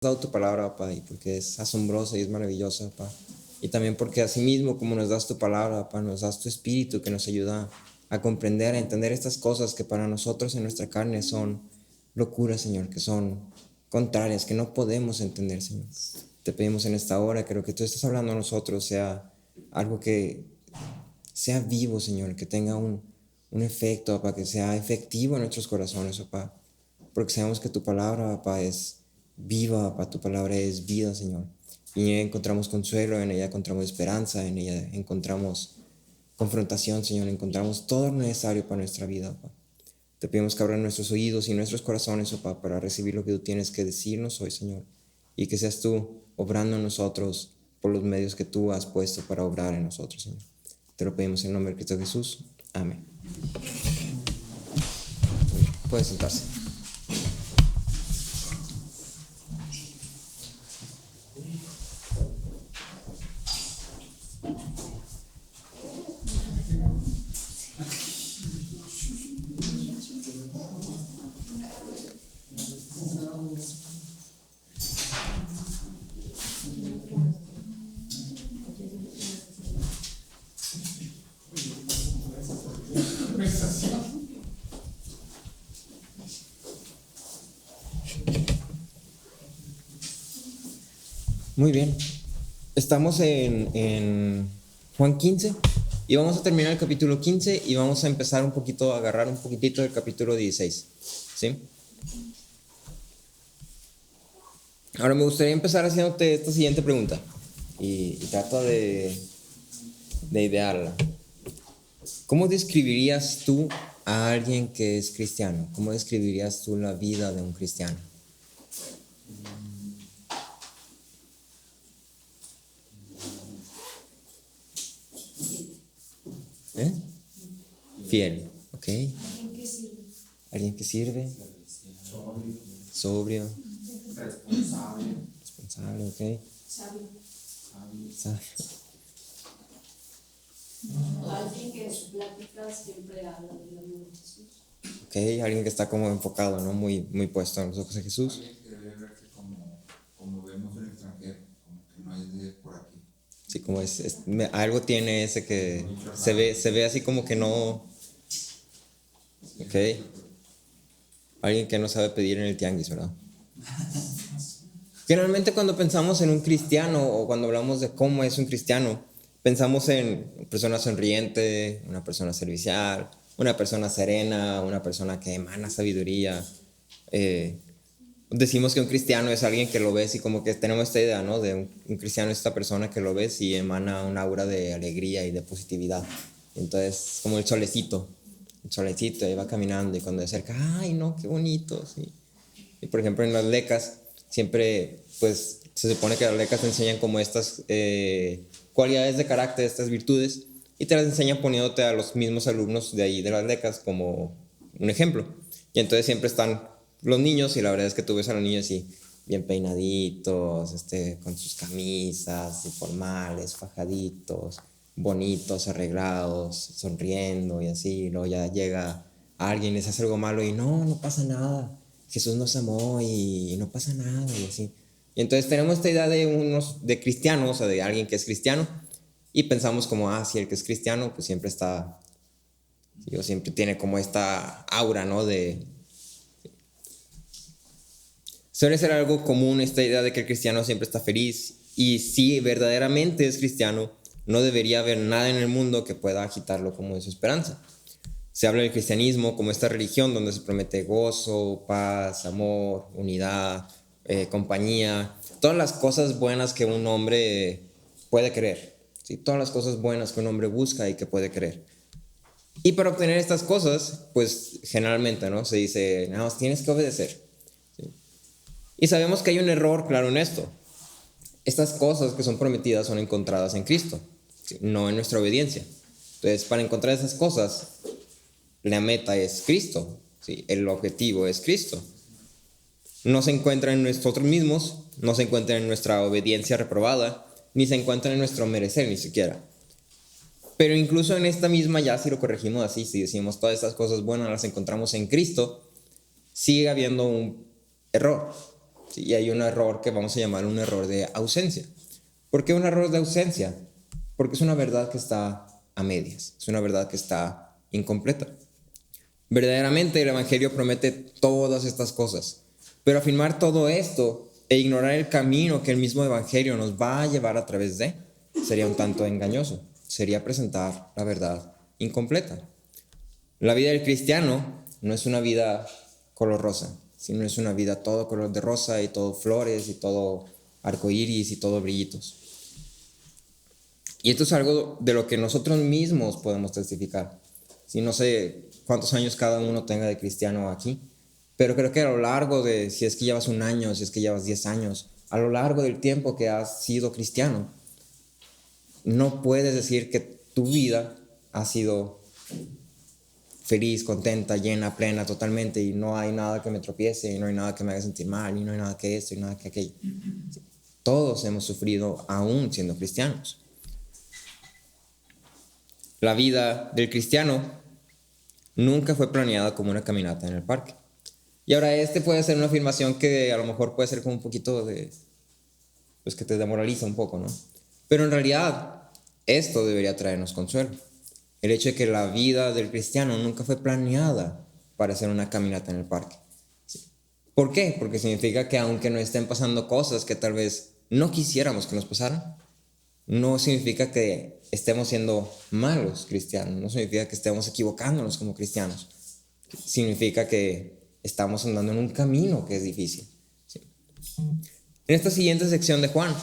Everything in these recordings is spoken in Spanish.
dado tu palabra, papá, y porque es asombrosa y es maravillosa, papá. Y también porque asimismo, como nos das tu palabra, papá, nos das tu espíritu que nos ayuda a comprender, a entender estas cosas que para nosotros en nuestra carne son locuras, Señor, que son contrarias, que no podemos entender, Señor. Te pedimos en esta hora que lo que tú estás hablando a nosotros sea algo que sea vivo, Señor, que tenga un efecto, papá, que sea efectivo en nuestros corazones, papá. Porque sabemos que tu palabra, papá, es viva, papá, tu palabra es vida, Señor. Y en ella encontramos consuelo, en ella encontramos esperanza, en ella encontramos confrontación, Señor. Encontramos todo lo necesario para nuestra vida, papá. Te pedimos que abran nuestros oídos y nuestros corazones, papá, para recibir lo que tú tienes que decirnos hoy, Señor. Y que seas tú obrando en nosotros por los medios que tú has puesto para obrar en nosotros, Señor. Te lo pedimos en el nombre de Cristo Jesús. Amén. Puedes sentarse. Muy bien. Estamos en Juan 15 y vamos a terminar el capítulo 15 y vamos a empezar un poquito, a agarrar un poquitito del capítulo 16. ¿Sí? Ahora me gustaría empezar haciéndote esta siguiente pregunta y trata de idearla. ¿Cómo describirías tú a alguien que es cristiano? ¿Cómo describirías tú la vida de un cristiano? ¿Eh? Fiel, ¿ok? Alguien que sirve. Sobrio. Responsable, ¿ok? Sabio. Alguien que en su plática siempre habla del amor de Jesús. Ok, alguien que está como enfocado, ¿no? Muy puesto en los ojos de Jesús. Alguien que debe verse como vemos en el extranjero, como que no es de por aquí. Sí, como algo tiene ese que se ve así como que no. Ok. Alguien que no sabe pedir en el tianguis, ¿verdad? Generalmente cuando pensamos en un cristiano o cuando hablamos de cómo es un cristiano, pensamos en una persona sonriente, una persona servicial, una persona serena, una persona que emana sabiduría. Decimos que un cristiano es alguien que lo ves y como que tenemos esta idea, ¿no? De un cristiano es esta persona que lo ves y emana un aura de alegría y de positividad. Entonces, como el solecito ahí va caminando y cuando se acerca, ¡ay, no, qué bonito! ¿Sí? Y por ejemplo, en las lecas, siempre, pues, se supone que las lecas te enseñan como estas cualidades de carácter, estas virtudes, y te las enseñan poniéndote a los mismos alumnos de ahí de las lecas como un ejemplo. Y entonces siempre están los niños, y la verdad es que tú ves a los niños así, bien peinaditos, con sus camisas formales, fajaditos, bonitos, arreglados, sonriendo y así. Y luego ya llega alguien, les hace algo malo y no pasa nada. Jesús nos amó y no pasa nada y así. Y entonces tenemos esta idea de cristianos, o de alguien que es cristiano, y pensamos como, si el que es cristiano, pues siempre está, siempre tiene como esta aura, ¿no? Suele ser algo común esta idea de que el cristiano siempre está feliz, y si verdaderamente es cristiano, no debería haber nada en el mundo que pueda agitarlo como de su esperanza. Se habla del cristianismo como esta religión donde se promete gozo, paz, amor, unidad, compañía, todas las cosas buenas que un hombre puede querer, ¿sí? Todas las cosas buenas que un hombre busca y que puede querer. Y para obtener estas cosas, pues generalmente, ¿no? Se dice, no, tienes que obedecer, ¿sí? Y sabemos que hay un error claro en esto. Estas cosas que son prometidas son encontradas en Cristo, ¿sí? No en nuestra obediencia. Entonces, para encontrar esas cosas, la meta es Cristo, ¿sí? El objetivo es Cristo. No se encuentra en nosotros mismos, no se encuentra en nuestra obediencia reprobada, ni se encuentra en nuestro merecer ni siquiera. Pero incluso en esta misma, ya si lo corregimos así, si decimos todas estas cosas buenas las encontramos en Cristo, sigue habiendo un error. ¿sí? Y hay un error que vamos a llamar un error de ausencia. ¿Por qué un error de ausencia? Porque es una verdad que está a medias, es una verdad que está incompleta. Verdaderamente el Evangelio promete todas estas cosas, pero afirmar todo esto e ignorar el camino que el mismo Evangelio nos va a llevar a través de sería un tanto engañoso, sería presentar la verdad incompleta. La vida del cristiano no es una vida color rosa, sino es una vida todo color de rosa y todo flores y todo arcoíris y todo brillitos. Y esto es algo de lo que nosotros mismos podemos testificar. Si no sé cuántos años cada uno tenga de cristiano aquí, pero creo que a lo largo de, si es que llevas un año, si es que llevas 10 años, a lo largo del tiempo que has sido cristiano, no puedes decir que tu vida ha sido feliz, contenta, llena, plena, totalmente, y no hay nada que me tropiece, y no hay nada que me haga sentir mal, y no hay nada que esto, y nada que aquello. Todos hemos sufrido aún siendo cristianos. La vida del cristiano nunca fue planeada como una caminata en el parque. Y ahora puede ser una afirmación que a lo mejor puede ser como un poquito de, pues que te demoraliza un poco, ¿no? Pero en realidad esto debería traernos consuelo. El hecho de que la vida del cristiano nunca fue planeada para ser una caminata en el parque. ¿Sí? ¿Por qué? Porque significa que aunque nos estén pasando cosas que tal vez no quisiéramos que nos pasaran, no significa que estemos siendo malos cristianos, no significa que estemos equivocándonos como cristianos. Significa que estamos andando en un camino que es difícil. ¿Sí? En esta siguiente sección de Juan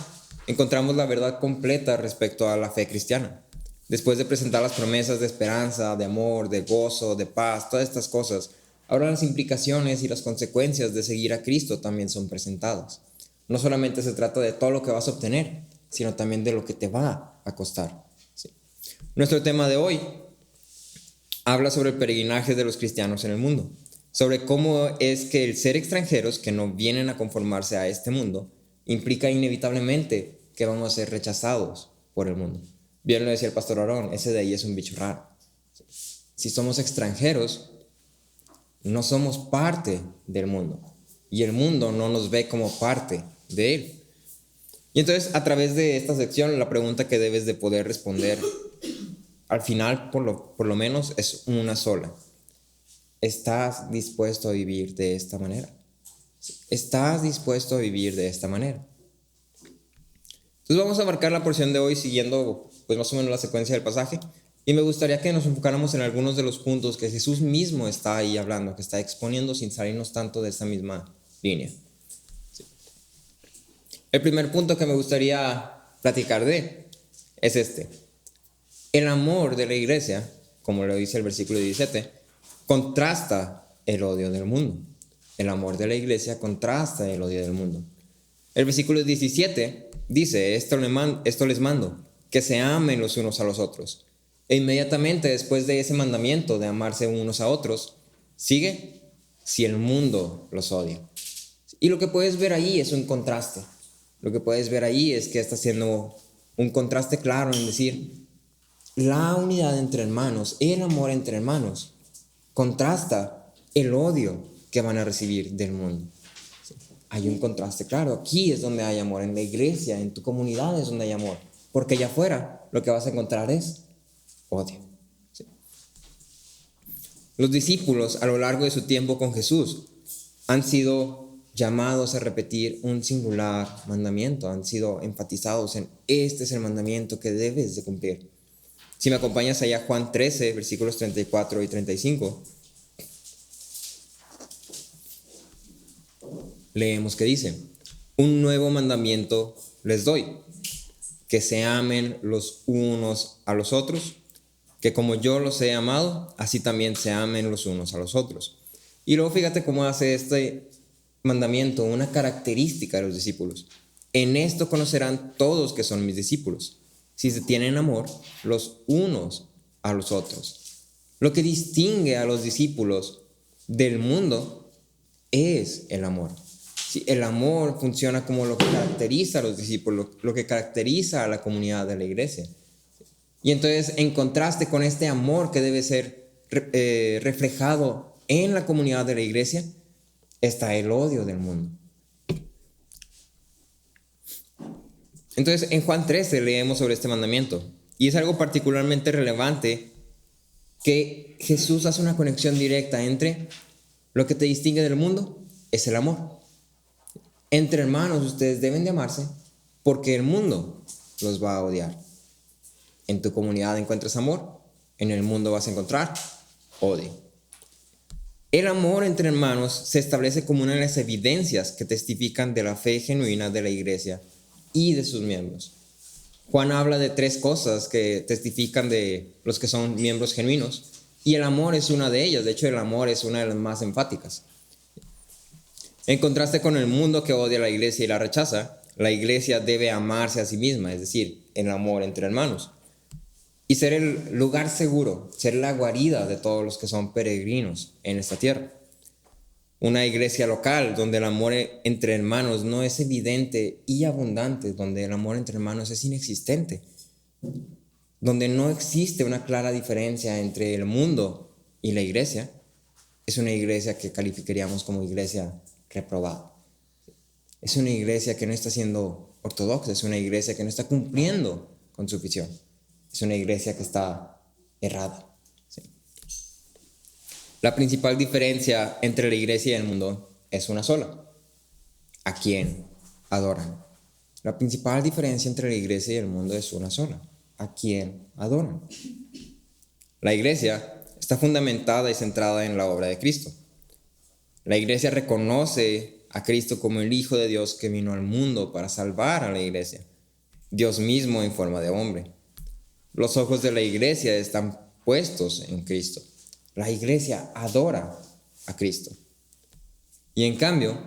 encontramos la verdad completa respecto a la fe cristiana. Después de presentar las promesas de esperanza, de amor, de gozo, de paz, todas estas cosas, ahora las implicaciones y las consecuencias de seguir a Cristo también son presentadas. No solamente se trata de todo lo que vas a obtener, sino también de lo que te va a costar. ¿Sí? Nuestro tema de hoy habla sobre el peregrinaje de los cristianos en el mundo, sobre cómo es que el ser extranjeros que no vienen a conformarse a este mundo implica inevitablemente que vamos a ser rechazados por el mundo. Bien lo decía el pastor Aarón, ese de ahí es un bicho raro. Si somos extranjeros, no somos parte del mundo y el mundo no nos ve como parte de él. Y entonces, a través de esta sección, la pregunta que debes de poder responder al final, por lo menos, es una sola. ¿Estás dispuesto a vivir de esta manera? ¿Estás dispuesto a vivir de esta manera? Entonces vamos a marcar la porción de hoy siguiendo pues más o menos la secuencia del pasaje, y me gustaría que nos enfocáramos en algunos de los puntos que Jesús mismo está ahí hablando, que está exponiendo sin salirnos tanto de esta misma línea. El primer punto que me gustaría platicar es este. El amor de la iglesia, como lo dice el versículo 17, contrasta el odio del mundo. El amor de la iglesia contrasta el odio del mundo. El versículo 17 dice, esto les mando, que se amen los unos a los otros. E inmediatamente después de ese mandamiento de amarse unos a otros, sigue, si el mundo los odia. Y lo que puedes ver ahí es un contraste. Lo que puedes ver ahí es que está haciendo un contraste claro en decir, la unidad entre hermanos, el amor entre hermanos, contrasta el odio que van a recibir del mundo. Hay un contraste claro. Aquí es donde hay amor, en la iglesia, en tu comunidad es donde hay amor. Porque allá afuera lo que vas a encontrar es odio. ¿Sí? Los discípulos a lo largo de su tiempo con Jesús han sido llamados a repetir un singular mandamiento, han sido enfatizados en este es el mandamiento que debes de cumplir. Si me acompañas allá a Juan 13, versículos 34 y 35, leemos que dice, un nuevo mandamiento les doy, que se amen los unos a los otros, que como yo los he amado, así también se amen los unos a los otros. Y luego fíjate cómo hace este mandamiento una característica de los discípulos. En esto conocerán todos que son mis discípulos, si se tienen amor los unos a los otros. Lo que distingue a los discípulos del mundo es el amor. Sí, el amor funciona como lo que caracteriza a los discípulos, lo que caracteriza a la comunidad de la iglesia. Y entonces, en contraste con este amor que debe ser reflejado en la comunidad de la iglesia, está el odio del mundo. Entonces, en Juan 13 leemos sobre este mandamiento. Y es algo particularmente relevante que Jesús hace una conexión directa entre lo que te distingue del mundo es el amor. Entre hermanos ustedes deben de amarse porque el mundo los va a odiar. En tu comunidad encuentras amor, en el mundo vas a encontrar odio. El amor entre hermanos se establece como una de las evidencias que testifican de la fe genuina de la iglesia y de sus miembros. Juan habla de 3 cosas que testifican de los que son miembros genuinos y el amor es una de ellas. De hecho, el amor es una de las más enfáticas. En contraste con el mundo que odia a la iglesia y la rechaza, la iglesia debe amarse a sí misma, es decir, el amor entre hermanos. Y ser el lugar seguro, ser la guarida de todos los que son peregrinos en esta tierra. Una iglesia local donde el amor entre hermanos no es evidente y abundante, donde el amor entre hermanos es inexistente, donde no existe una clara diferencia entre el mundo y la iglesia, es una iglesia que calificaríamos como iglesia reprobada. Es una iglesia que no está siendo ortodoxa, es una iglesia que no está cumpliendo con su visión. Es una iglesia que está errada. ¿Sí? La principal diferencia entre la iglesia y el mundo es una sola: a quién adoran. La principal diferencia entre la iglesia y el mundo es una sola: a quién adoran. La iglesia está fundamentada y centrada en la obra de Cristo. La iglesia reconoce a Cristo como el Hijo de Dios que vino al mundo para salvar a la iglesia, Dios mismo en forma de hombre. Los ojos de la iglesia están puestos en Cristo. La iglesia adora a Cristo. Y en cambio,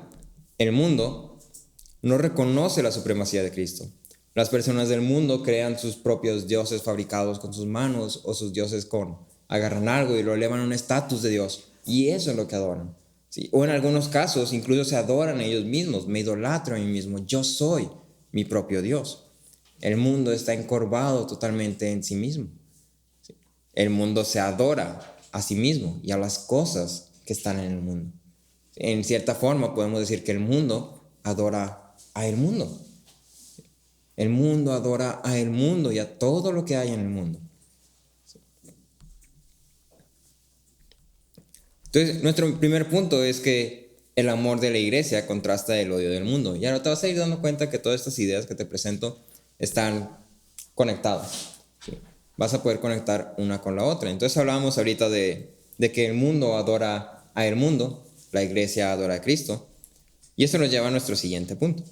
el mundo no reconoce la supremacía de Cristo. Las personas del mundo crean sus propios dioses fabricados con sus manos o sus dioses agarran algo y lo elevan a un estatus de Dios. Y eso es lo que adoran. ¿Sí? O en algunos casos incluso se adoran a ellos mismos. Me idolatro a mí mismo. Yo soy mi propio Dios. El mundo está encorvado totalmente en sí mismo. ¿Sí? El mundo se adora a sí mismo y a las cosas que están en el mundo. En cierta forma podemos decir que el mundo adora a el mundo. El mundo adora a el mundo y a todo lo que hay en el mundo. Entonces, nuestro primer punto es que el amor de la iglesia contrasta el odio del mundo. Y ahora te vas a ir dando cuenta que todas estas ideas que te presento están conectadas. ¿Sí? Vas a poder conectar una con la otra. Entonces hablábamos ahorita de que el mundo adora a el mundo, la iglesia adora a Cristo. Y eso nos lleva a nuestro siguiente punto.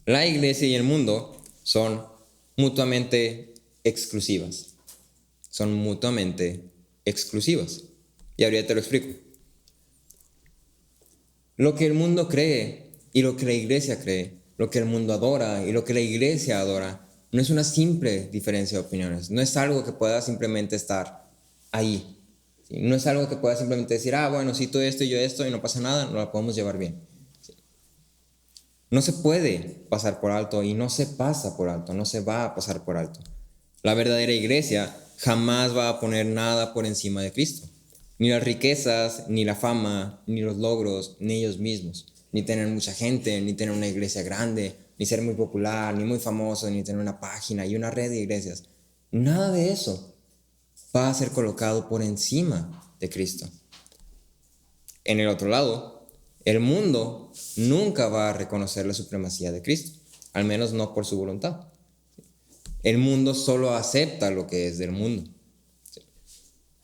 La iglesia y el mundo son mutuamente exclusivas. Son mutuamente exclusivas. Y ahorita te lo explico. Lo que el mundo cree y lo que la iglesia cree, lo que el mundo adora y lo que la iglesia adora, no es una simple diferencia de opiniones. No es algo que pueda simplemente estar ahí. ¿Sí? No es algo que pueda simplemente decir, bueno, si tú esto y yo esto y no pasa nada, no la podemos llevar bien. ¿Sí? No se puede pasar por alto y no se pasa por alto, no se va a pasar por alto. La verdadera iglesia jamás va a poner nada por encima de Cristo. Ni las riquezas, ni la fama, ni los logros, ni ellos mismos. Ni tener mucha gente, ni tener una iglesia grande, ni ser muy popular, ni muy famoso, ni tener una página y una red de iglesias. Nada de eso va a ser colocado por encima de Cristo. En el otro lado, el mundo nunca va a reconocer la supremacía de Cristo, al menos no por su voluntad. El mundo solo acepta lo que es del mundo.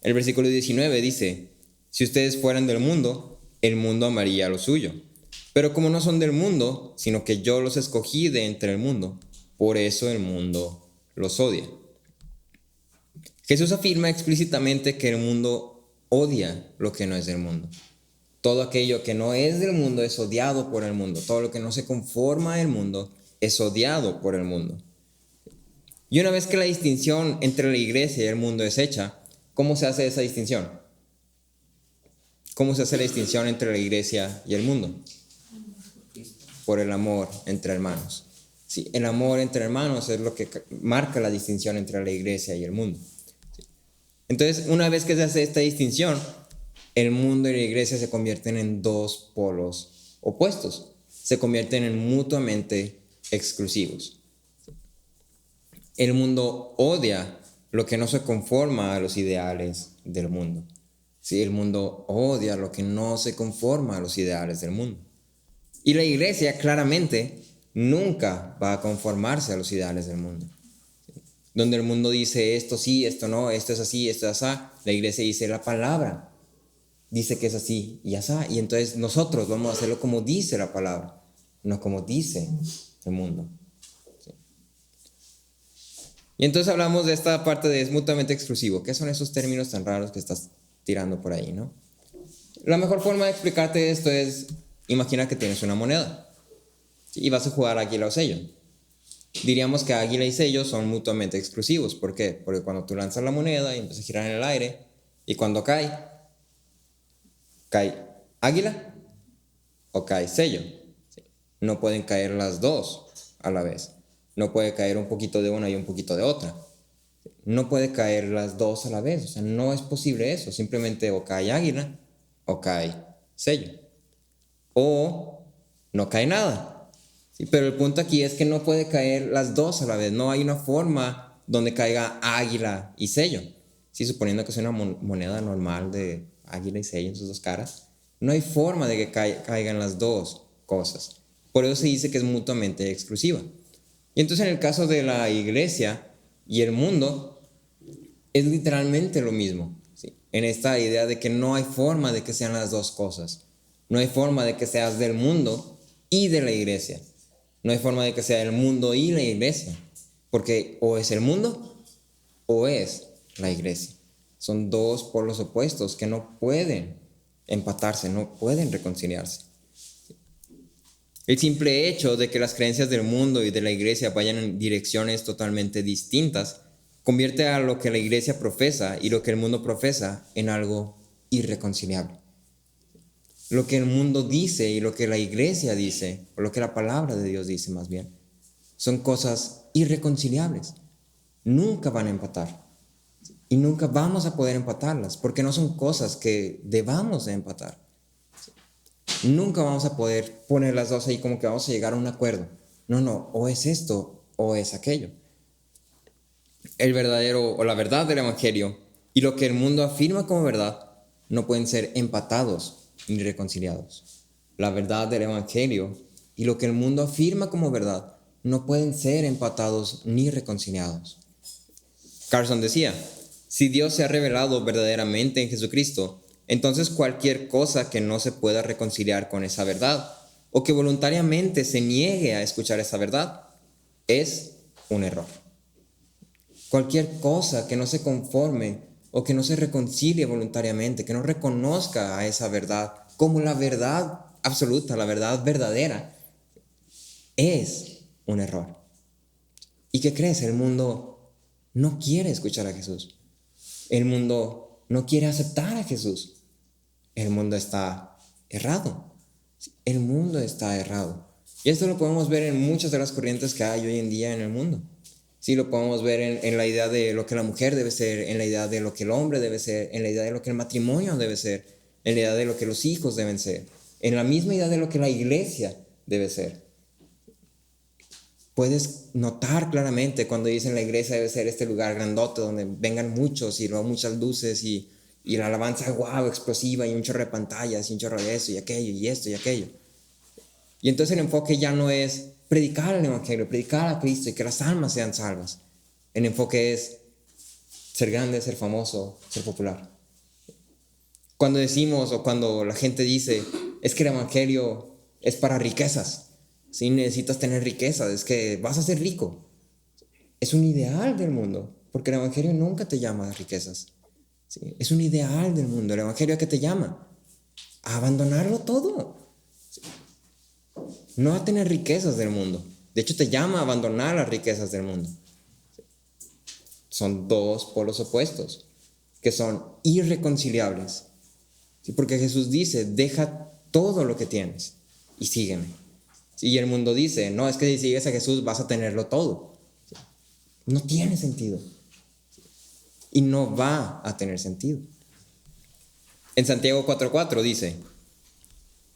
El versículo 19 dice, si ustedes fueran del mundo, el mundo amaría lo suyo. Pero como no son del mundo, sino que yo los escogí de entre el mundo, por eso el mundo los odia. Jesús afirma explícitamente que el mundo odia lo que no es del mundo. Todo aquello que no es del mundo es odiado por el mundo. Todo lo que no se conforma al mundo es odiado por el mundo. Y una vez que la distinción entre la iglesia y el mundo es hecha, ¿cómo se hace esa distinción? ¿Cómo se hace la distinción entre la iglesia y el mundo? Por el amor entre hermanos. Sí, el amor entre hermanos es lo que marca la distinción entre la iglesia y el mundo. Sí. Entonces, una vez que se hace esta distinción, el mundo y la iglesia se convierten en 2 polos opuestos. Se convierten en mutuamente exclusivos. El mundo odia lo que no se conforma a los ideales del mundo. Sí, el mundo odia lo que no se conforma a los ideales del mundo. Y la iglesia claramente nunca va a conformarse a los ideales del mundo. Donde el mundo dice esto sí, esto no, esto es así, esto es así, la iglesia dice la palabra, dice que es así y así, y entonces nosotros vamos a hacerlo como dice la palabra, no como dice el mundo. ¿Sí? Y entonces hablamos de esta parte de es mutuamente exclusivo. ¿Qué son esos términos tan raros que estás tirando por ahí, no? La mejor forma de explicarte esto es, imagina que tienes una moneda y vas a jugar águila o sello. Diríamos que águila y sello son mutuamente exclusivos. ¿Por qué? Porque cuando tú lanzas la moneda y empieza a girar en el aire, y cuando cae águila o cae sello. No pueden caer las dos a la vez. No puede caer un poquito de una y un poquito de otra. No puede caer las dos a la vez. O sea, no es posible eso. Simplemente o cae águila o cae sello. O no cae nada. Sí, pero el punto aquí es que no puede caer las dos a la vez. No hay una forma donde caiga águila y sello. Sí, suponiendo que es una moneda normal de águila y sello en sus dos caras. No hay forma de que caigan las dos cosas. Por eso se dice que es mutuamente exclusiva. Y entonces en el caso de la iglesia y el mundo, es literalmente lo mismo. ¿Sí? En esta idea de que no hay forma de que sean las dos cosas. No hay forma de que seas del mundo y de la iglesia. No hay forma de que sea el mundo y la iglesia, porque o es el mundo o es la iglesia. Son dos polos opuestos que no pueden empatarse, no pueden reconciliarse. El simple hecho de que las creencias del mundo y de la iglesia vayan en direcciones totalmente distintas convierte a lo que la iglesia profesa y lo que el mundo profesa en algo irreconciliable. Lo que el mundo dice y lo que la iglesia dice, o lo que la palabra de Dios dice más bien, son cosas irreconciliables. Nunca van a empatar. Y nunca vamos a poder empatarlas, porque no son cosas que debamos de empatar. Nunca vamos a poder poner las dos ahí como que vamos a llegar a un acuerdo. No, o es esto o es aquello. El verdadero o la verdad del evangelio y lo que el mundo afirma como verdad no pueden ser empatados ni reconciliados. La verdad del evangelio y lo que el mundo afirma como verdad no pueden ser empatados ni reconciliados. Carson decía, si Dios se ha revelado verdaderamente en Jesucristo, entonces cualquier cosa que no se pueda reconciliar con esa verdad o que voluntariamente se niegue a escuchar esa verdad es un error. Cualquier cosa que no se conforme o que no se reconcilie voluntariamente, que no reconozca a esa verdad como la verdad absoluta, la verdad verdadera, es un error. ¿Y qué crees? El mundo no quiere escuchar a Jesús. El mundo no quiere aceptar a Jesús. El mundo está errado. El mundo está errado. Y esto lo podemos ver en muchas de las corrientes que hay hoy en día en el mundo. Sí, lo podemos ver en la idea de lo que la mujer debe ser, en la idea de lo que el hombre debe ser, en la idea de lo que el matrimonio debe ser, en la idea de lo que los hijos deben ser, en la misma idea de lo que la iglesia debe ser. Puedes notar claramente cuando dicen la iglesia debe ser este lugar grandote donde vengan muchos y luego muchas luces y la alabanza wow, explosiva y un chorro de pantallas y un chorro de eso y aquello y esto y aquello. Y entonces el enfoque ya no es predicar el evangelio, predicar a Cristo y que las almas sean salvas. El enfoque es ser grande, ser famoso, ser popular. Cuando decimos o cuando la gente dice es que el evangelio es para riquezas, ¿sí? Necesitas tener riquezas, es que vas a ser rico. Es un ideal del mundo, porque el evangelio nunca te llama a riquezas. ¿Sí? Es un ideal del mundo. El evangelio, ¿a qué te llama? A abandonarlo todo. ¿Sí? No a tener riquezas del mundo. De hecho, te llama a abandonar las riquezas del mundo. ¿Sí? Son dos polos opuestos que son irreconciliables. ¿Sí? Porque Jesús dice, deja todo lo que tienes y sígueme. ¿Sí? Y el mundo dice, no, es que si sigues a Jesús vas a tenerlo todo. ¿Sí? No tiene sentido. Y no va a tener sentido. En Santiago 4:4 dice,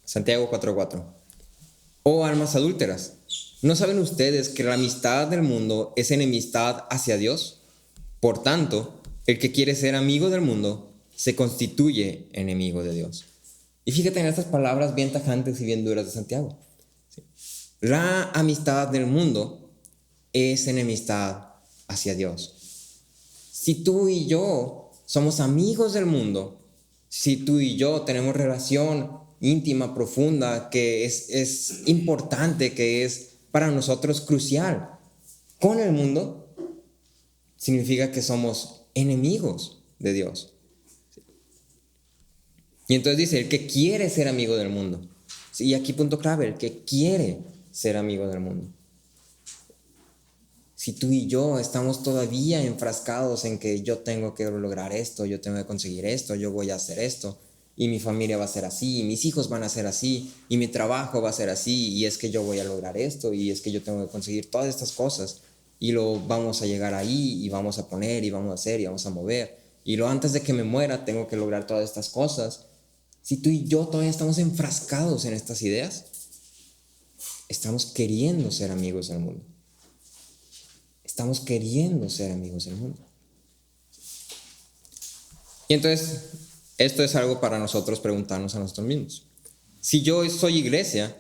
Santiago 4:4, oh almas adúlteras, ¿No saben ustedes que la amistad del mundo es enemistad hacia Dios? Por tanto, el que quiere ser amigo del mundo se constituye enemigo de Dios. Y fíjate en estas palabras bien tajantes y bien duras de Santiago. La amistad del mundo es enemistad hacia Dios. Si tú y yo somos amigos del mundo, si tú y yo tenemos relación íntima, profunda, que es importante, que es para nosotros crucial con el mundo, significa que somos enemigos de Dios. Y entonces dice, el que quiere ser amigo del mundo. Y aquí punto clave, el que quiere ser amigo del mundo. Si tú y yo estamos todavía enfrascados en que yo tengo que lograr esto, yo tengo que conseguir esto, yo voy a hacer esto, y mi familia va a ser así, y mis hijos van a ser así, y mi trabajo va a ser así, y es que yo voy a lograr esto, y es que yo tengo que conseguir todas estas cosas, y lo vamos a llegar ahí, y vamos a poner, y vamos a hacer, y vamos a mover, y lo antes de que me muera tengo que lograr todas estas cosas. Si tú y yo todavía estamos enfrascados en estas ideas, estamos queriendo ser amigos del mundo. Estamos queriendo ser amigos del mundo. Y entonces, esto es algo para nosotros preguntarnos a nosotros mismos. Si yo soy iglesia,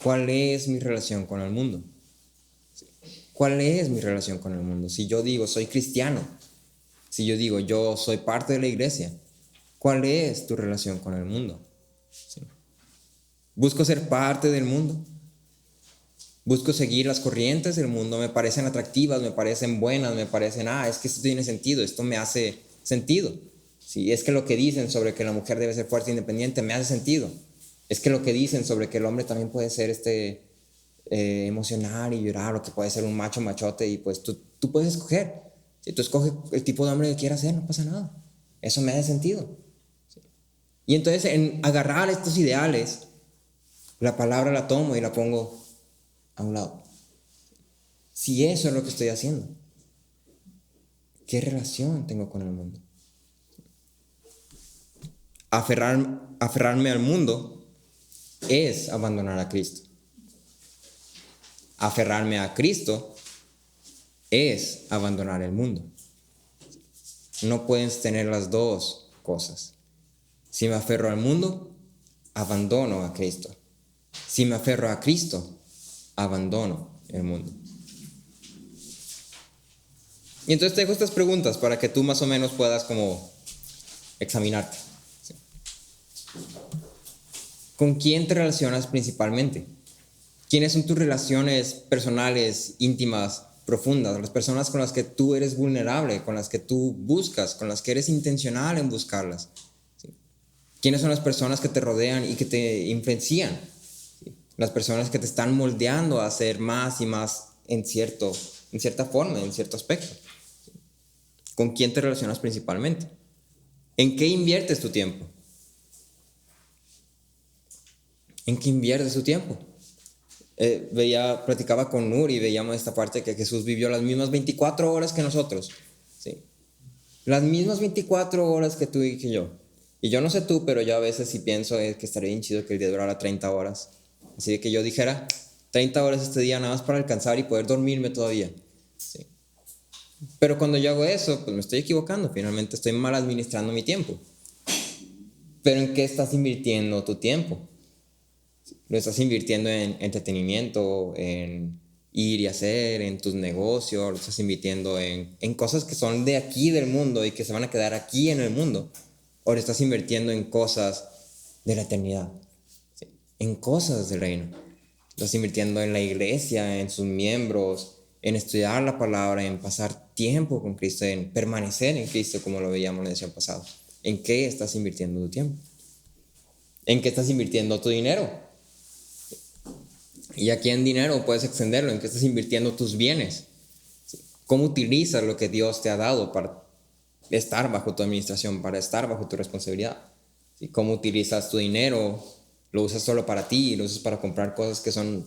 ¿cuál es mi relación con el mundo? ¿Cuál es mi relación con el mundo? Si yo digo, soy cristiano, si yo digo, yo soy parte de la iglesia, ¿cuál es tu relación con el mundo? ¿Sí? ¿Busco ser parte del mundo? Busco seguir las corrientes del mundo, me parecen atractivas, me parecen buenas, me parecen, es que esto tiene sentido, esto me hace sentido. Sí, es que lo que dicen sobre que la mujer debe ser fuerte e independiente me hace sentido. Es que lo que dicen sobre que el hombre también puede ser emocional y llorar, o que puede ser un macho machote, y pues tú puedes escoger. Si tú escoges el tipo de hombre que quieras ser, no pasa nada. Eso me hace sentido. Sí. Y entonces en agarrar estos ideales, la palabra la tomo y la pongo a un lado. Si eso es lo que estoy haciendo, ¿qué relación tengo con el mundo? Aferrarme al mundo es abandonar a Cristo. Aferrarme a Cristo es abandonar el mundo. No puedes tener las dos cosas. Si me aferro al mundo, abandono a Cristo. Si me aferro a Cristo, abandono el mundo. Y entonces te dejo estas preguntas para que tú más o menos puedas como examinarte. ¿Sí? ¿Con quién te relacionas principalmente? ¿Quiénes son tus relaciones personales, íntimas, profundas? Las personas con las que tú eres vulnerable, con las que tú buscas, con las que eres intencional en buscarlas. ¿Sí? ¿Quiénes son las personas que te rodean y que te influencian? ¿Sí? Las personas que te están moldeando a ser más y más en cierta forma, en cierto aspecto. ¿Sí? ¿Con quién te relacionas principalmente? ¿En qué inviertes tu tiempo? ¿En qué inviertes tu tiempo? Platicaba con Nur y veíamos esta parte que Jesús vivió las mismas 24 horas que nosotros. ¿Sí? Las mismas 24 horas que tú y que yo. Y yo no sé tú, pero yo a veces sí pienso que estaría bien chido que el día durara 30 horas. Así que yo dijera 30 horas este día nada más para alcanzar y poder dormirme todavía. ¿Sí? Pero cuando yo hago eso, pues me estoy equivocando. Finalmente estoy mal administrando mi tiempo. Pero ¿en qué estás invirtiendo tu tiempo? Lo estás invirtiendo en entretenimiento, en ir y hacer, en tus negocios, lo estás invirtiendo en cosas que son de aquí del mundo y que se van a quedar aquí en el mundo, o lo estás invirtiendo en cosas de la eternidad, ¿sí? En cosas del reino. Estás invirtiendo en la iglesia, en sus miembros, en estudiar la palabra, en pasar tiempo con Cristo, en permanecer en Cristo, como lo veíamos en la lección pasada. ¿En qué estás invirtiendo tu tiempo? ¿En qué estás invirtiendo tu dinero? Y aquí en dinero puedes extenderlo, en qué estás invirtiendo tus bienes. ¿Sí? ¿Cómo utilizas lo que Dios te ha dado para estar bajo tu administración, para estar bajo tu responsabilidad? ¿Sí? ¿Cómo utilizas tu dinero? ¿Lo usas solo para ti? ¿Lo usas para comprar cosas que son,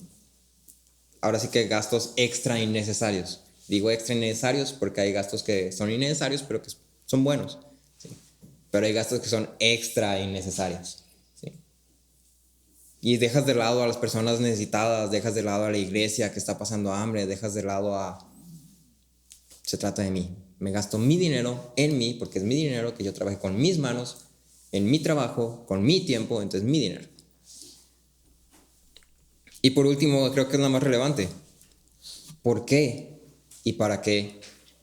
ahora sí que gastos extra innecesarios? Digo extra innecesarios porque hay gastos que son innecesarios pero que son buenos. ¿Sí? Pero hay gastos que son extra innecesarios. ¿Sí? Y dejas de lado a las personas necesitadas, dejas de lado a la iglesia que está pasando hambre, dejas de lado a... Se trata de mí. Me gasto mi dinero en mí, porque es mi dinero que yo trabajé con mis manos, en mi trabajo, con mi tiempo, entonces es mi dinero. Y por último, creo que es la más relevante. ¿Por qué y para qué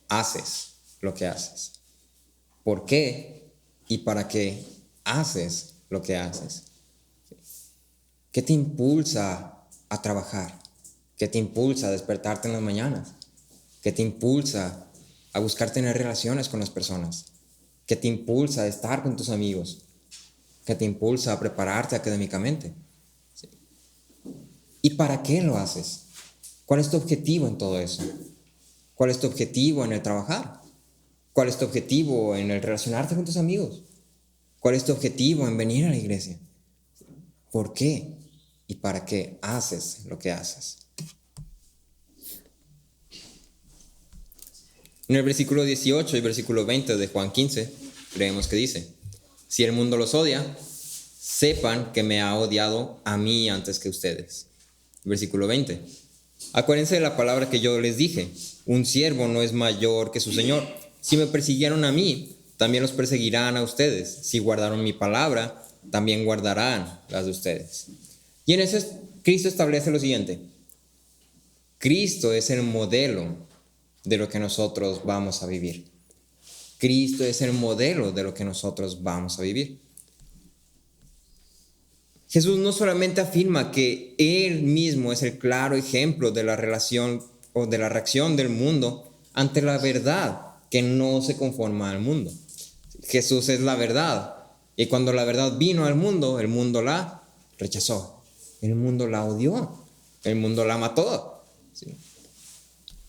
haces lo que haces? ¿Por qué y para qué haces lo que haces? ¿Qué te impulsa a trabajar? ¿Qué te impulsa a despertarte en las mañanas? ¿Qué te impulsa a buscar tener relaciones con las personas? ¿Qué te impulsa a estar con tus amigos? ¿Qué te impulsa a prepararte académicamente? ¿Sí? ¿Y para qué lo haces? ¿Cuál es tu objetivo en todo eso? ¿Cuál es tu objetivo en el trabajar? ¿Cuál es tu objetivo en el relacionarte con tus amigos? ¿Cuál es tu objetivo en venir a la iglesia? ¿Por qué y para qué haces lo que haces? En el versículo 18 y versículo 20 de Juan 15, leemos que dice: si el mundo los odia, sepan que me ha odiado a mí antes que ustedes. Versículo 20. Acuérdense de la palabra que yo les dije: un siervo no es mayor que su señor. Si me persiguieron a mí, también los perseguirán a ustedes. Si guardaron mi palabra, también guardarán las de ustedes. Y en eso Cristo establece lo siguiente: Cristo es el modelo de lo que nosotros vamos a vivir. Cristo es el modelo de lo que nosotros vamos a vivir. Jesús no solamente afirma que Él mismo es el claro ejemplo de la relación o de la reacción del mundo ante la verdad que no se conforma al mundo. Jesús es la verdad, y cuando la verdad vino al mundo, el mundo la rechazó, el mundo la odió, el mundo la mató. ¿Sí?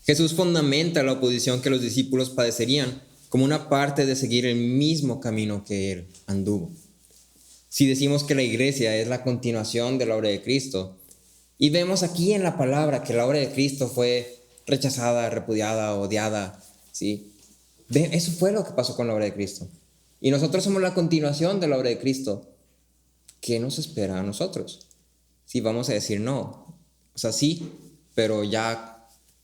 Jesús fundamenta la oposición que los discípulos padecerían como una parte de seguir el mismo camino que Él anduvo. Si decimos que la iglesia es la continuación de la obra de Cristo, y vemos aquí en la palabra que la obra de Cristo fue rechazada, repudiada, odiada, ¿sí? Eso fue lo que pasó con la obra de Cristo. Y nosotros somos la continuación de la obra de Cristo. ¿Qué nos espera a nosotros? Si vamos a decir no, o sea, sí, pero ya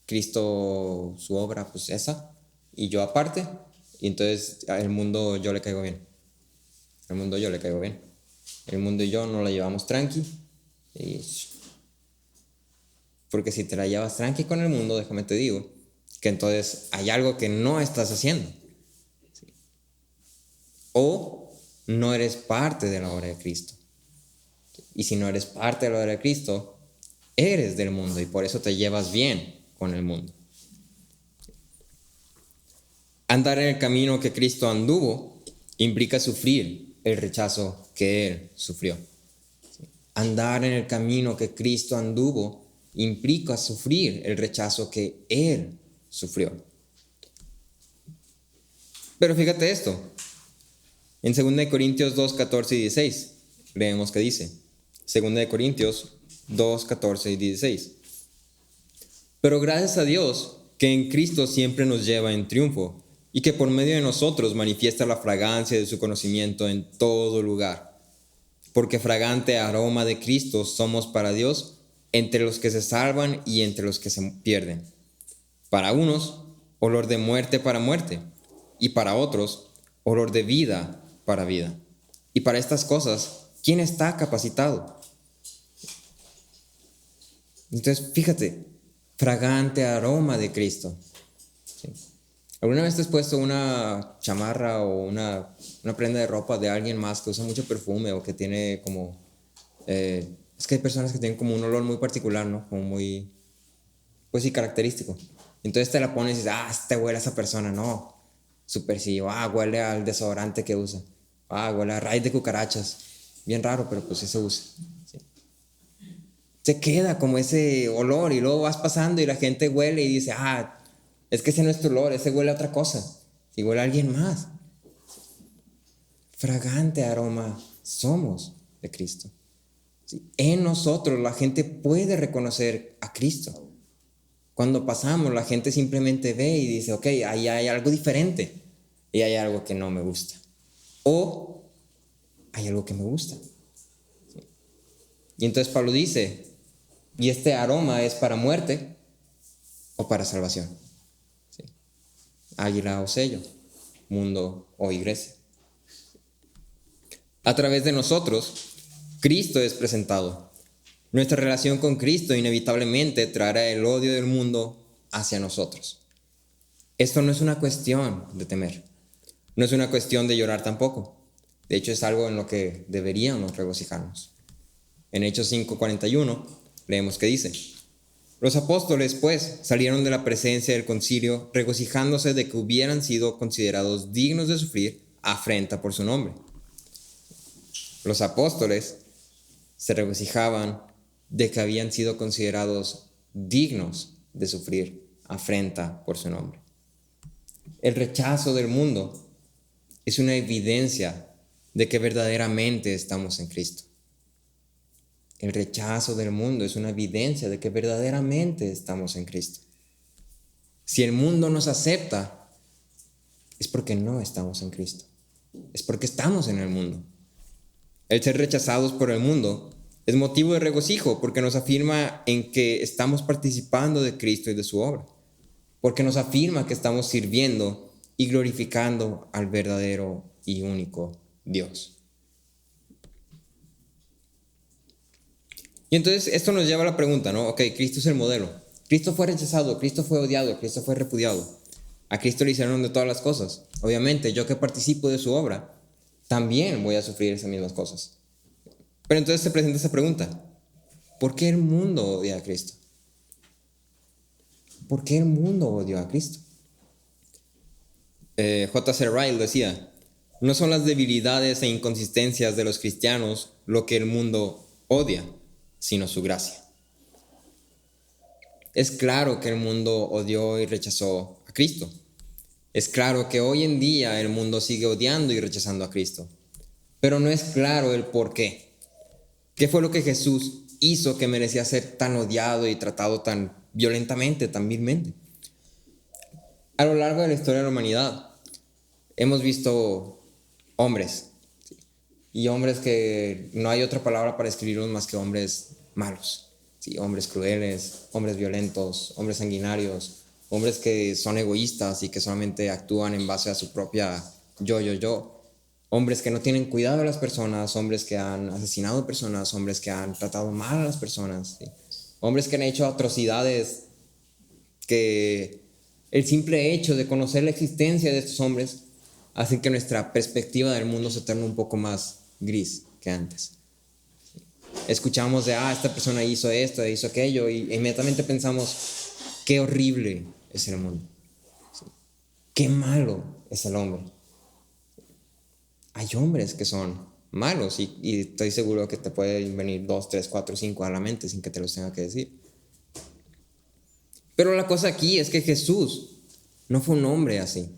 Cristo, su obra, pues esa, y yo aparte, y entonces al mundo yo le caigo bien. Al mundo yo le caigo bien. El mundo y yo no la llevamos tranqui. Porque si te la llevas tranqui con el mundo, déjame te digo, que entonces hay algo que no estás haciendo. ¿Sí? O no eres parte de la obra de Cristo. Y si no eres parte de la obra de Cristo, eres del mundo y por eso te llevas bien con el mundo. Andar en el camino que Cristo anduvo implica sufrir el rechazo que Él sufrió. Andar en el camino que Cristo anduvo implica sufrir el rechazo que Él sufrió. Pero fíjate esto. En 2 Corintios 2, 14 y 16 leemos que dice: 2 Corintios 2, 14 y 16. Pero gracias a Dios que en Cristo siempre nos lleva en triunfo y que por medio de nosotros manifiesta la fragancia de su conocimiento en todo lugar. Porque fragante aroma de Cristo somos para Dios entre los que se salvan y entre los que se pierden. Para unos, olor de muerte para muerte, y para otros, olor de vida para vida. Y para estas cosas, ¿quién está capacitado? Entonces, fíjate, fragante aroma de Cristo. ¿Sí? ¿Alguna vez te has puesto una chamarra o una prenda de ropa de alguien más que usa mucho perfume o que tiene como... es que hay personas que tienen como un olor muy particular, ¿no? Como muy, pues sí, característico. Entonces te la pones y dices: este huele a esa persona. No, súper sí. Huele al desodorante que usa. Huele a raíz de cucarachas. Bien raro, pero pues eso usa. ¿Sí? Se queda como ese olor y luego vas pasando y la gente huele y dice: es que ese no es tu olor, ese huele a otra cosa. Si huele a alguien más. Fragante aroma somos de Cristo. ¿Sí? En nosotros la gente puede reconocer a Cristo. Cuando pasamos, la gente simplemente ve y dice: ok, ahí hay algo diferente y hay algo que no me gusta. O hay algo que me gusta. ¿Sí? Y entonces Pablo dice, ¿y este aroma es para muerte o para salvación? ¿Sí? Águila o sello, mundo o iglesia. A través de nosotros, Cristo es presentado. Nuestra relación con Cristo inevitablemente traerá el odio del mundo hacia nosotros. Esto no es una cuestión de temer, no es una cuestión de llorar tampoco. De hecho, es algo en lo que deberíamos regocijarnos. En Hechos 5:41 leemos que dice: los apóstoles, pues, salieron de la presencia del concilio regocijándose de que hubieran sido considerados dignos de sufrir afrenta por su nombre. Los apóstoles se regocijaban de que habían sido considerados dignos de sufrir afrenta por su nombre. El rechazo del mundo es una evidencia de que verdaderamente estamos en Cristo. El rechazo del mundo es una evidencia de que verdaderamente estamos en Cristo. Si el mundo nos acepta, es porque no estamos en Cristo. Es porque estamos en el mundo. El ser rechazados por el mundo es motivo de regocijo porque nos afirma en que estamos participando de Cristo y de su obra. Porque nos afirma que estamos sirviendo y glorificando al verdadero y único Dios. Y entonces esto nos lleva a la pregunta, ¿no? Ok, Cristo es el modelo. Cristo fue rechazado, Cristo fue odiado, Cristo fue repudiado. A Cristo le hicieron de todas las cosas. Obviamente, yo que participo de su obra, también voy a sufrir esas mismas cosas. Pero entonces se presenta esa pregunta: ¿por qué el mundo odia a Cristo? ¿Por qué el mundo odió a Cristo? J.C. Ryle decía: no son las debilidades e inconsistencias de los cristianos lo que el mundo odia, sino su gracia. Es claro que el mundo odió y rechazó a Cristo. Es claro que hoy en día el mundo sigue odiando y rechazando a Cristo. Pero no es claro el por qué. ¿Qué fue lo que Jesús hizo que merecía ser tan odiado y tratado tan violentamente, tan vilmente? A lo largo de la historia de la humanidad hemos visto hombres, ¿sí? Y hombres que no hay otra palabra para describirlos más que hombres malos, ¿sí? Hombres crueles, hombres violentos, hombres sanguinarios, hombres que son egoístas y que solamente actúan en base a su propia yo. Hombres que no tienen cuidado de las personas, hombres que han asesinado personas, hombres que han tratado mal a las personas, ¿sí? Hombres que han hecho atrocidades que el simple hecho de conocer la existencia de estos hombres hace que nuestra perspectiva del mundo se torne un poco más gris que antes. Escuchamos de, esta persona hizo esto, hizo aquello, y inmediatamente pensamos, qué horrible es el mundo. ¿Sí? Qué malo es el hombre. Hay hombres que son malos y estoy seguro que te pueden venir 2, 3, 4, 5 a la mente sin que te los tenga que decir. Pero la cosa aquí es que Jesús no fue un hombre así.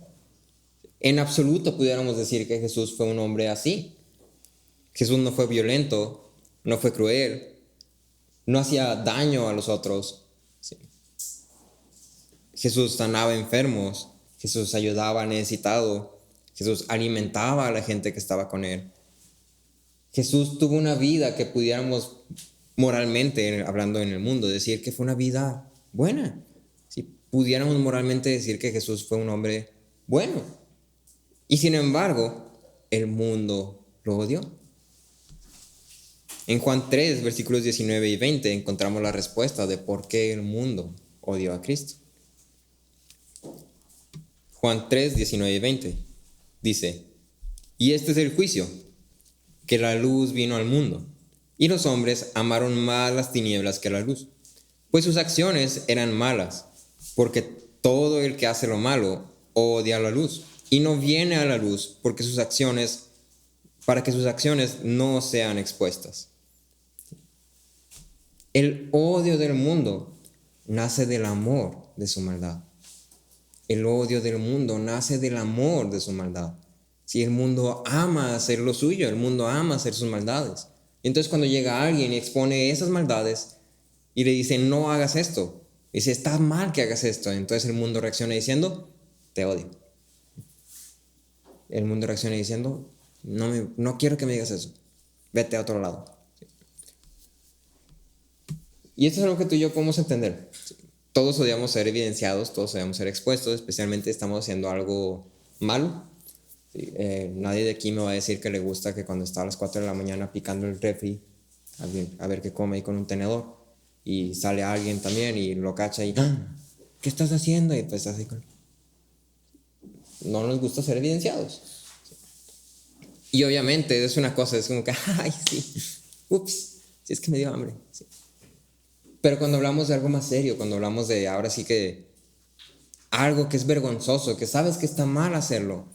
En absoluto pudiéramos decir que Jesús fue un hombre así. Jesús no fue violento, no fue cruel, no hacía daño a los otros. Sí. Jesús sanaba enfermos, Jesús ayudaba al necesitado, Jesús alimentaba a la gente que estaba con él. Jesús tuvo una vida que pudiéramos moralmente, hablando en el mundo, decir que fue una vida buena. Si pudiéramos moralmente decir que Jesús fue un hombre bueno. Y sin embargo, el mundo lo odió. En Juan 3, versículos 19 y 20, encontramos la respuesta de por qué el mundo odió a Cristo. Juan 3, 19 y 20 dice: y este es el juicio, que la luz vino al mundo, y los hombres amaron más las tinieblas que la luz, pues sus acciones eran malas, porque todo el que hace lo malo odia la luz, y no viene a la luz para que sus acciones no sean expuestas. El odio del mundo nace del amor de su maldad. El odio del mundo nace del amor de su maldad. Si el mundo ama hacer lo suyo, el mundo ama hacer sus maldades. Entonces cuando llega alguien y expone esas maldades y le dice, no hagas esto, dice, está mal que hagas esto, entonces el mundo reacciona diciendo, te odio. El mundo reacciona diciendo, no quiero que me digas eso, vete a otro lado. Y esto es algo que tú y yo podemos entender. Todos odiamos ser evidenciados, todos odiamos ser expuestos, especialmente estamos haciendo algo malo. Sí, nadie de aquí me va a decir que le gusta que cuando está a las 4 de la mañana picando el refri, a ver qué come ahí con un tenedor, y sale alguien también y lo cacha y, ¿qué estás haciendo? Y pues así con... No nos gusta ser evidenciados. Y obviamente es una cosa, es como que, ay, sí, ups, si es que me dio hambre. Sí. Pero cuando hablamos de algo más serio, cuando hablamos de ahora sí que algo que es vergonzoso, que sabes que está mal hacerlo,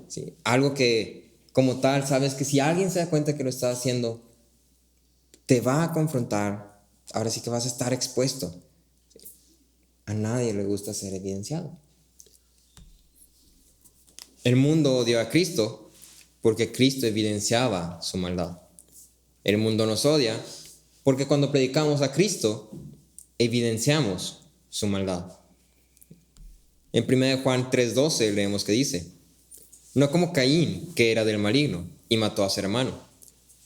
¿sí? Algo que como tal sabes que si alguien se da cuenta que lo está haciendo, te va a confrontar, ahora sí que vas a estar expuesto. ¿Sí? A nadie le gusta ser evidenciado. El mundo odió a Cristo porque Cristo evidenciaba su maldad. El mundo nos odia porque cuando predicamos a Cristo, evidenciamos su maldad. En 1 Juan 3:12 leemos que dice, no como Caín, que era del maligno, y mató a su hermano.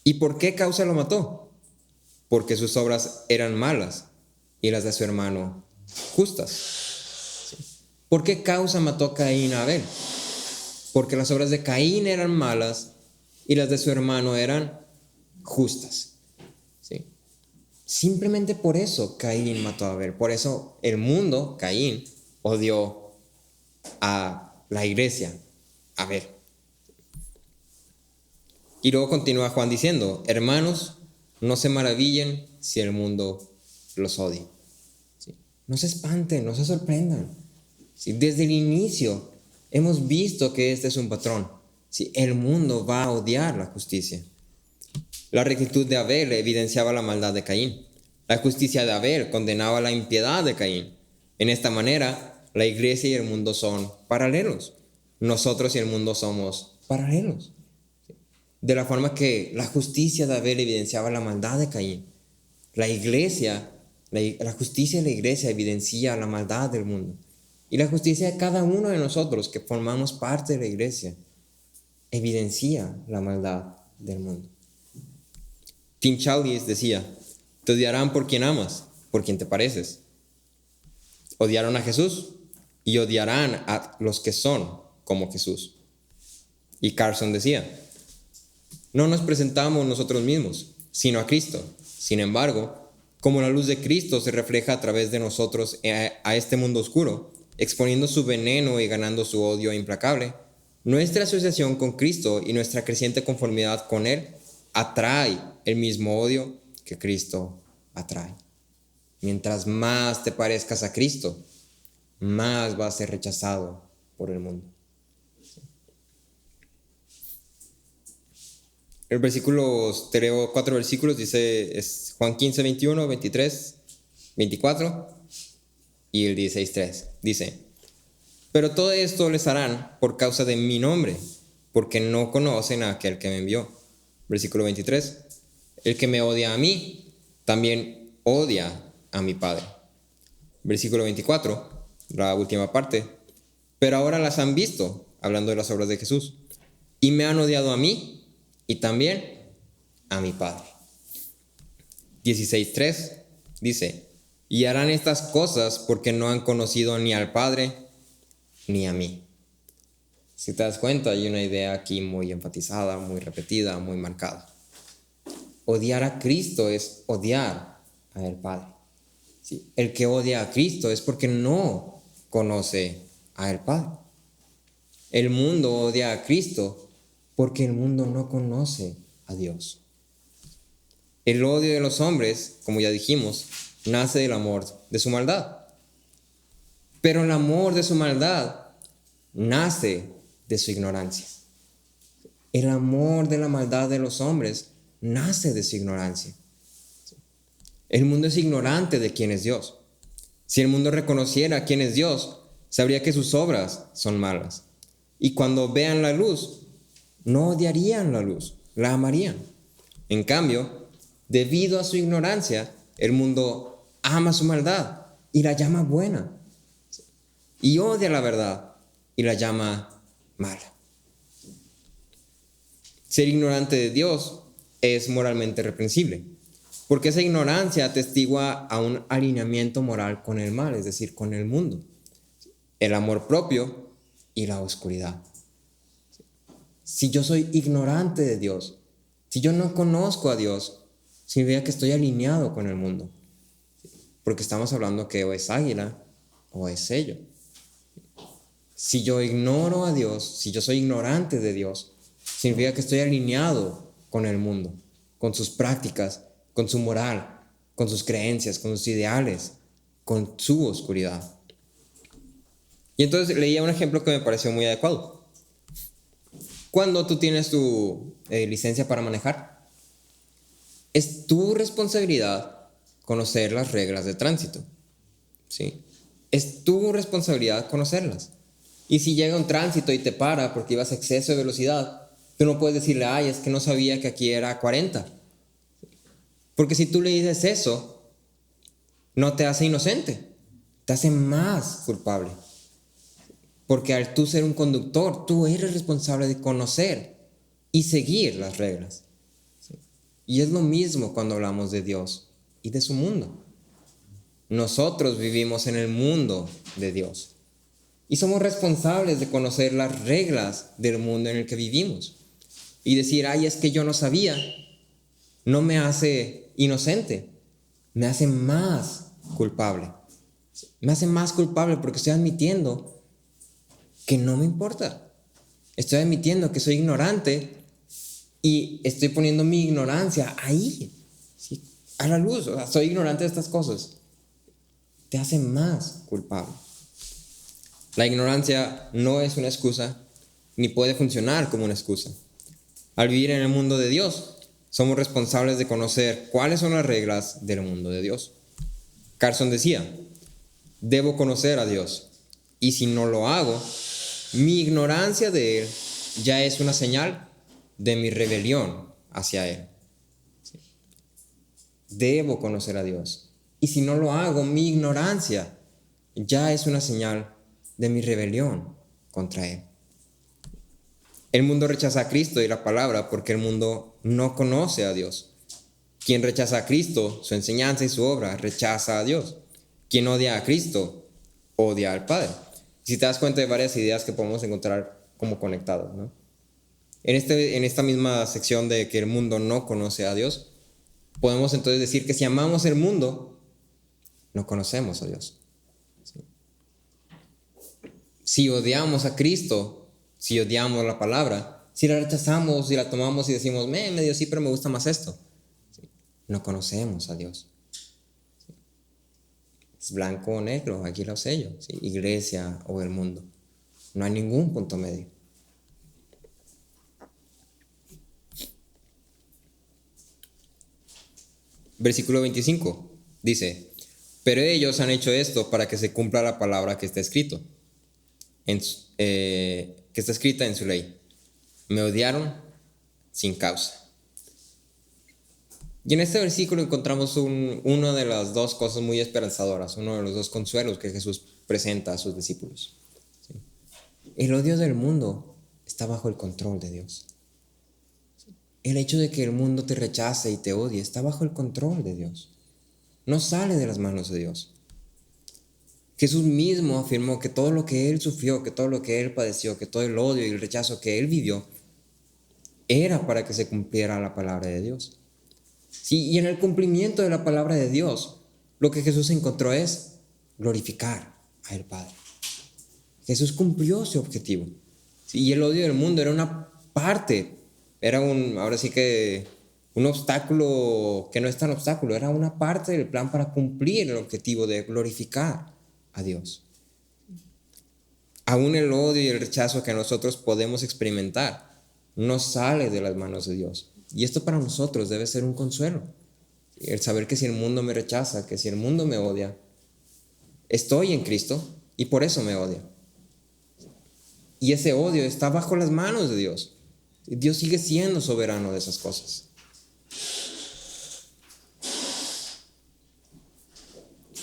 ¿Y por qué causa lo mató? Porque sus obras eran malas y las de su hermano justas. ¿Por qué causa mató Caín a Abel? Porque las obras de Caín eran malas y las de su hermano eran justas. ¿Sí? Simplemente por eso Caín mató a Abel. Por eso el mundo, Caín, odió a la iglesia, a Abel. Y luego continúa Juan diciendo, hermanos, no se maravillen si el mundo los odia. ¿Sí? No se espanten, no se sorprendan. ¿Sí? Desde el inicio hemos visto que este es un patrón. ¿Sí? El mundo va a odiar la justicia. La rectitud de Abel evidenciaba la maldad de Caín. La justicia de Abel condenaba la impiedad de Caín. En esta manera, la iglesia y el mundo son paralelos. Nosotros y el mundo somos paralelos. De la forma que la justicia de Abel evidenciaba la maldad de Caín, la justicia de la iglesia evidencia la maldad del mundo. Y la justicia de cada uno de nosotros que formamos parte de la iglesia evidencia la maldad del mundo. Tim Challies decía, te odiarán por quien amas, por quien te pareces. Odiaron a Jesús y odiarán a los que son como Jesús. Y Carson decía, no nos presentamos nosotros mismos, sino a Cristo. Sin embargo, como la luz de Cristo se refleja a través de nosotros a este mundo oscuro, exponiendo su veneno y ganando su odio implacable, nuestra asociación con Cristo y nuestra creciente conformidad con Él atrae el mismo odio que Cristo atrae. Mientras más te parezcas a Cristo, más vas a ser rechazado por el mundo. El versículo, te leo 4 versículos, dice, es Juan 15, 21, 23, 24 y el 16:3. Dice, pero todo esto les harán por causa de mi nombre, porque no conocen a aquel que me envió. Versículo 23, el que me odia a mí, también odia a mi Padre. Versículo 24, la última parte, pero ahora las han visto, hablando de las obras de Jesús, y me han odiado a mí, y también a mi Padre. 16:3 dice, y harán estas cosas porque no han conocido ni al Padre ni a mí. Si te das cuenta, hay una idea aquí muy enfatizada, muy repetida, muy marcada. Odiar a Cristo es odiar al Padre. ¿Sí? El que odia a Cristo es porque no conoce al Padre. El mundo odia a Cristo porque el mundo no conoce a Dios. El odio de los hombres, como ya dijimos, nace del amor de su maldad. Pero el amor de su maldad nace de su ignorancia. El amor de la maldad de los hombres nace de su ignorancia. El mundo es ignorante de quién es Dios. Si el mundo reconociera quién es Dios, sabría que sus obras son malas. Y cuando vean la luz, no odiarían la luz, la amarían. En cambio, debido a su ignorancia, el mundo ama su maldad y la llama buena. Y odia la verdad y la llama mala. Ser ignorante de Dios es moralmente reprensible. Porque esa ignorancia atestigua a un alineamiento moral con el mal, es decir, con el mundo, el amor propio y la oscuridad. Si yo soy ignorante de Dios, si yo no conozco a Dios, significa que estoy alineado con el mundo. Porque estamos hablando que o es águila o es sello. Si yo ignoro a Dios, si yo soy ignorante de Dios, significa que estoy alineado con el mundo, con sus prácticas, con su moral, con sus creencias, con sus ideales, con su oscuridad. Y entonces leía un ejemplo que me pareció muy adecuado. Cuando tú tienes tu licencia para manejar, es tu responsabilidad conocer las reglas de tránsito, ¿sí? Es tu responsabilidad conocerlas. Y si llega un tránsito y te para porque ibas a exceso de velocidad, tú no puedes decirle, ay, es que no sabía que aquí era 40. Porque si tú le dices eso, no te hace inocente, te hace más culpable. Porque al tú ser un conductor, tú eres responsable de conocer y seguir las reglas. Y es lo mismo cuando hablamos de Dios y de su mundo. Nosotros vivimos en el mundo de Dios y somos responsables de conocer las reglas del mundo en el que vivimos. Y decir, ay, es que yo no sabía, no me hace inocente, me hace más culpable. Me hace más culpable porque estoy admitiendo que no me importa. Estoy admitiendo que soy ignorante y estoy poniendo mi ignorancia ahí, ¿sí?, a la luz. O sea, soy ignorante de estas cosas. Te hace más culpable. La ignorancia no es una excusa ni puede funcionar como una excusa. Al vivir en el mundo de Dios, somos responsables de conocer cuáles son las reglas del mundo de Dios. Carson decía, debo conocer a Dios, y si no lo hago, mi ignorancia de Él ya es una señal de mi rebelión hacia Él. Debo conocer a Dios, y si no lo hago, mi ignorancia ya es una señal de mi rebelión contra Él. El mundo rechaza a Cristo y la palabra porque el mundo no conoce a Dios. Quien rechaza a Cristo, su enseñanza y su obra, rechaza a Dios. Quien odia a Cristo, odia al Padre. Si te das cuenta de varias ideas que podemos encontrar como conectadas, ¿no? En esta misma sección de que el mundo no conoce a Dios, podemos entonces decir que si amamos el mundo, no conocemos a Dios. ¿Sí? Si odiamos a Cristo, si odiamos la palabra, si la rechazamos, si la tomamos y decimos, medio sí, pero me gusta más esto, ¿sí?, no conocemos a Dios. ¿Sí? Es blanco o negro, aquí lo sello, ¿sí?, iglesia o el mundo. No hay ningún punto medio. Versículo 25 dice, pero ellos han hecho esto para que se cumpla la palabra que está escrita en su ley. Me odiaron sin causa. Y en este versículo encontramos una de las dos cosas muy esperanzadoras, uno de los dos consuelos que Jesús presenta a sus discípulos. ¿Sí? El odio del mundo está bajo el control de Dios. El hecho de que el mundo te rechace y te odie está bajo el control de Dios. No sale de las manos de Dios. Jesús mismo afirmó que todo lo que Él sufrió, que todo lo que Él padeció, que todo el odio y el rechazo que Él vivió, era para que se cumpliera la palabra de Dios. Sí, y en el cumplimiento de la palabra de Dios, lo que Jesús encontró es glorificar al Padre. Jesús cumplió su objetivo. Sí, y el odio del mundo era una parte, ahora sí que un obstáculo que no es tan obstáculo, era una parte del plan para cumplir el objetivo de glorificar a Dios. Aún el odio y el rechazo que nosotros podemos experimentar no sale de las manos de Dios. Y esto para nosotros debe ser un consuelo. El saber que si el mundo me rechaza, que si el mundo me odia, estoy en Cristo y por eso me odia. Y ese odio está bajo las manos de Dios. Dios sigue siendo soberano de esas cosas.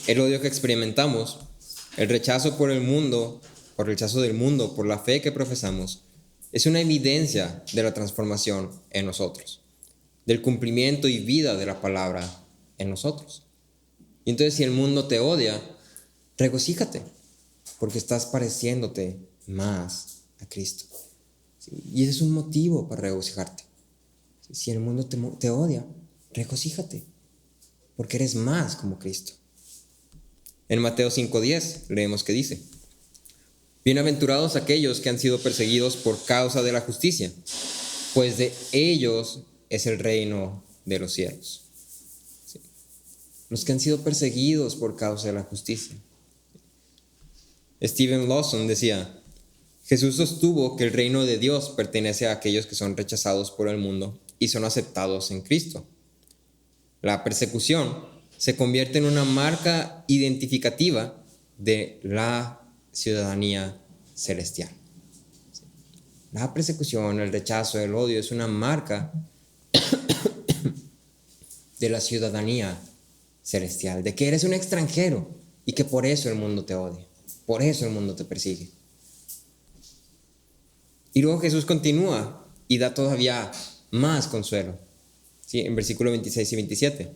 El odio que experimentamos, el rechazo por el mundo, por el rechazo del mundo, por la fe que profesamos, es una evidencia de la transformación en nosotros, del cumplimiento y vida de la palabra en nosotros. Y entonces si el mundo te odia, regocíjate, porque estás pareciéndote más a Cristo. ¿Sí? Y ese es un motivo para regocijarte. Si el mundo te odia, regocíjate, porque eres más como Cristo. En Mateo 5:10 leemos que dice: bienaventurados aquellos que han sido perseguidos por causa de la justicia, pues de ellos es el reino de los cielos. ¿Sí? Los que han sido perseguidos por causa de la justicia. Stephen Lawson decía: Jesús sostuvo que el reino de Dios pertenece a aquellos que son rechazados por el mundo y son aceptados en Cristo. La persecución se convierte en una marca identificativa de la ciudadanía celestial. La persecución, el rechazo, el odio es una marca de la ciudadanía celestial, de que eres un extranjero y que por eso el mundo te odia, por eso el mundo te persigue. Y luego Jesús continúa y da todavía más consuelo. ¿Sí? En versículos 26 y 27.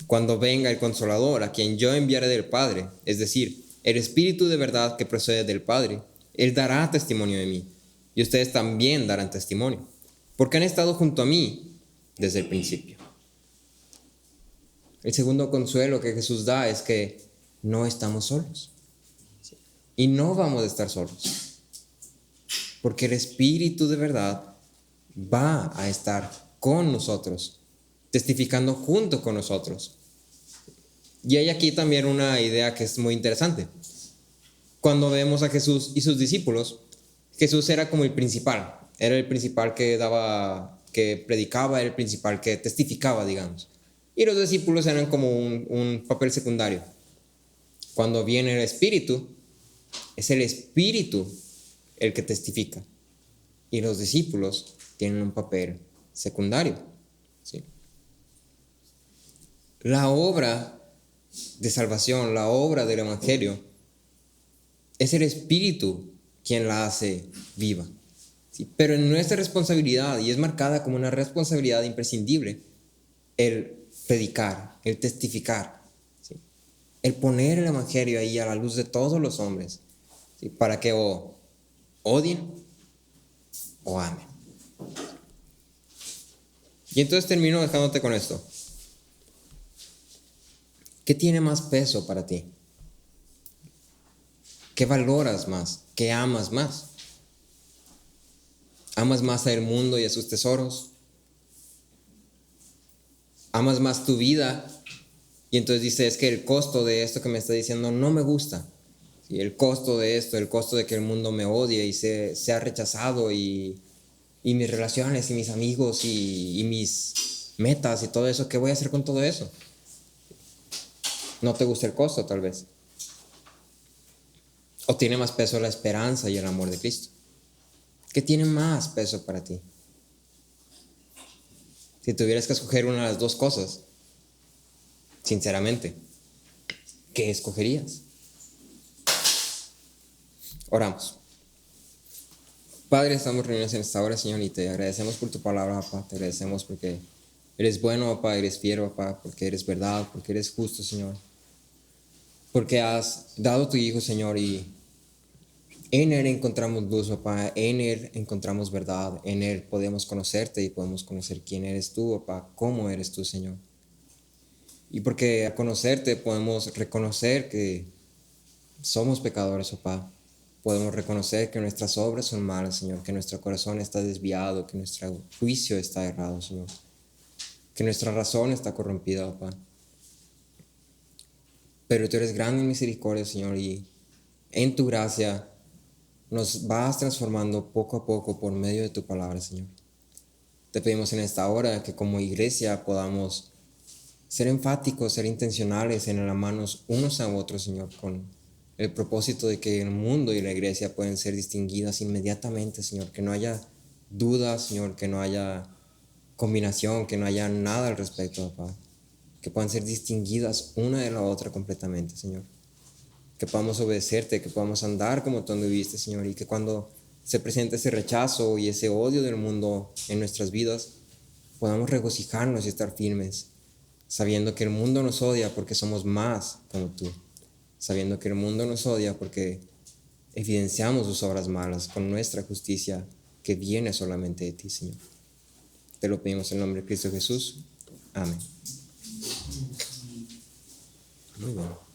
Cuando venga el Consolador, a quien yo enviaré del Padre, es decir, el Espíritu de verdad que procede del Padre, Él dará testimonio de mí, y ustedes también darán testimonio, porque han estado junto a mí desde el principio. El segundo consuelo que Jesús da es que no estamos solos. Y no vamos a estar solos, porque el Espíritu de verdad va a estar con nosotros, testificando junto con nosotros. Y hay aquí también una idea que es muy interesante. Cuando vemos a Jesús y sus discípulos, Jesús era como el principal, era el principal que predicaba, era el principal que testificaba, digamos. Y los discípulos eran como un papel secundario. Cuando viene el Espíritu, es el Espíritu el que testifica. Y los discípulos tienen un papel secundario. ¿Sí? La obra de salvación, la obra del Evangelio, es el Espíritu quien la hace viva. ¿Sí? Pero en nuestra responsabilidad, y es marcada como una responsabilidad imprescindible, el predicar, el testificar, ¿sí? El poner el Evangelio ahí a la luz de todos los hombres, ¿sí? Para que o odien o amen. Y entonces termino dejándote con esto. ¿Qué tiene más peso para ti? ¿Qué valoras más? ¿Qué amas más? ¿Amas más al mundo y a sus tesoros? ¿Amas más tu vida? Y entonces dices, es que el costo de esto que me está diciendo no me gusta. ¿Sí? El costo de esto, el costo de que el mundo me odie y sea rechazado y mis relaciones y mis amigos y mis metas y todo eso, ¿qué voy a hacer con todo eso? No te gusta el costo, tal vez. ¿O tiene más peso la esperanza y el amor de Cristo? ¿Qué tiene más peso para ti? Si tuvieras que escoger una de las dos cosas, sinceramente, ¿qué escogerías? Oramos. Padre, estamos reunidos en esta hora, Señor, y te agradecemos por tu palabra, papá. Te agradecemos porque eres bueno, papá, eres fiel, papá, porque eres verdad, porque eres justo, Señor. Porque has dado a tu Hijo, Señor, y en Él encontramos luz, papá. En Él encontramos verdad. En Él podemos conocerte y podemos conocer quién eres tú, papá, cómo eres tú, Señor. Y porque a conocerte podemos reconocer que somos pecadores, papá. Podemos reconocer que nuestras obras son malas, Señor, que nuestro corazón está desviado, que nuestro juicio está errado, Señor, que nuestra razón está corrompida, papá. Pero tú eres grande en misericordia, Señor, y en tu gracia nos vas transformando poco a poco por medio de tu palabra, Señor. Te pedimos en esta hora que como iglesia podamos ser enfáticos, ser intencionales en amarnos unos a otros, Señor, con el propósito de que el mundo y la iglesia pueden ser distinguidas inmediatamente, Señor, que no haya dudas, Señor, que no haya combinación, que no haya nada al respecto, papá, que puedan ser distinguidas una de la otra completamente, Señor, que podamos obedecerte, que podamos andar como tú anduviste, Señor, y que cuando se presente ese rechazo y ese odio del mundo en nuestras vidas, podamos regocijarnos y estar firmes, sabiendo que el mundo nos odia porque somos más como tú, sabiendo que el mundo nos odia porque evidenciamos sus obras malas con nuestra justicia que viene solamente de ti, Señor. Te lo pedimos en nombre de Cristo Jesús. Amén. Muy bien.